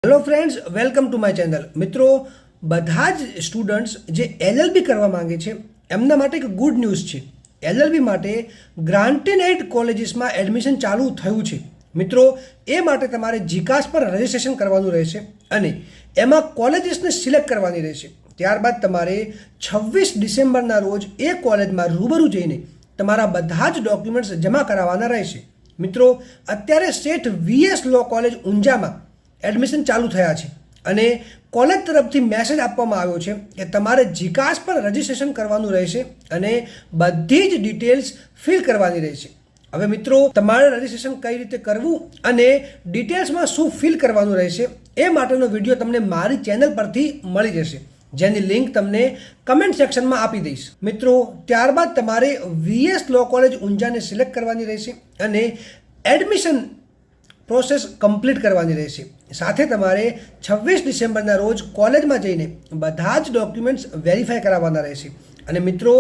Hello friends, welcome to my channel. મિત્રો, બધા જ સ્ટુડન્ટ્સ જે LLB કરવા માંગે છે એમના માટે એક ગુડ ન્યૂઝ છે. LLB માટે ગ્રાન્ટેડ એડ કોલેજીસમાં એડમિશન ચાલુ થયું છે. મિત્રો, એ માટે તમારે જીકાસ પર રજિસ્ટ્રેશન કરવાનું રહેશે અને એમાં કોલેજીસને સિલેક્ટ કરવાની રહેશે. ત્યારબાદ તમારે 26 ડિસેમ્બરના રોજ એ કોલેજમાં રૂબરૂ જઈને તમારા બધા જ ડોક્યુમેન્ટ્સ જમા કરાવવાના રહેશે. મિત્રો, અત્યારે સ્ટેટ VS લો કોલેજ ઊંઝામાં એડમિશન ચાલુ થયા છે અને કોલેજ તરફથી મેસેજ આપવામાં આવ્યો છે કે તમારે જીકાસ પર રજિસ્ટ્રેશન કરવાનું રહેશે અને બધી જ ડિટેલ્સ ફિલ કરવાની રહેશે. હવે મિત્રો, તમારે રજિસ્ટ્રેશન કઈ રીતે કરવું અને ડિટેલ્સમાં શું ફિલ કરવાનું રહેશે એ માટેનો વિડીયો તમને મારી ચેનલ પરથી મળી જશે, જેની લિંક તમને કમેન્ટ સેક્શનમાં આપી દઈશ. મિત્રો, ત્યારબાદ તમારે VS લો કોલેજ ઊંઝાને સિલેક્ટ કરવાની રહેશે અને એડમિશન પ્રોસેસ કમ્પ્લીટ કરવાની રહેશે. સાથે તમારે 26 ડિસેમ્બરના રોજ કોલેજમાં જઈને બધા જ ડોક્યુમેન્ટ્સ વેરીફાઈ કરાવવાના રહેશે. અને મિત્રો,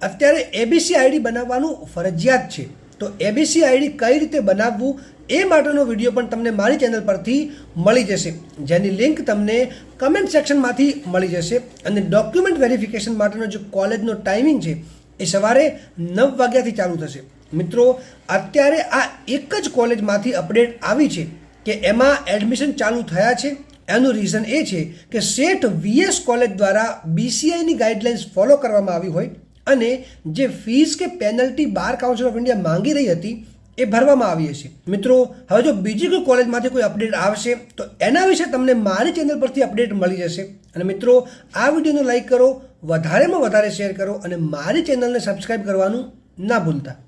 અત્યારે ABC ID બનાવવાનું ફરજિયાત છે. તો ABC ID કઈ રીતે બનાવવું એ માટેનો વિડીયો પણ તમને મારી ચેનલ પરથી મળી જશે, જેની લિંક તમને કમેન્ટ સેક્શનમાંથી મળી જશે. અને ડોક્યુમેન્ટ વેરિફિકેશન માટેનો જે કોલેજનો ટાઈમિંગ છે એ સવારે 9 વાગ્યાથી ચાલુ થશે. મિત્રો, અત્યારે આ એક જ કોલેજમાંથી અપડેટ આવી છે કે એમાં એડમિશન ચાલુ થયા છે. એનું રીઝન એ છે કે સ્ટેટ VS કોલેજ દ્વારા BCIની ગાઈડલાઇન્સ ફોલો કરવામાં આવી હોય અને જે ફીસ કે penalty bar council of India માંગી રહી હતી એ ભરવામાં આવી હશે. મિત્રો, હવે જો બીજી કોઈ કોલેજમાંથી કોઈ અપડેટ આવશે તો એના વિશે તમને મારી ચેનલ પરથી અપડેટ મળી જશે. અને મિત્રો, આ વિડીયોને લાઈક કરો, વધારેમાં વધારે શેર કરો અને મારી ચેનલને સબસ્ક્રાઈબ કરવાનું ના ભૂલતા.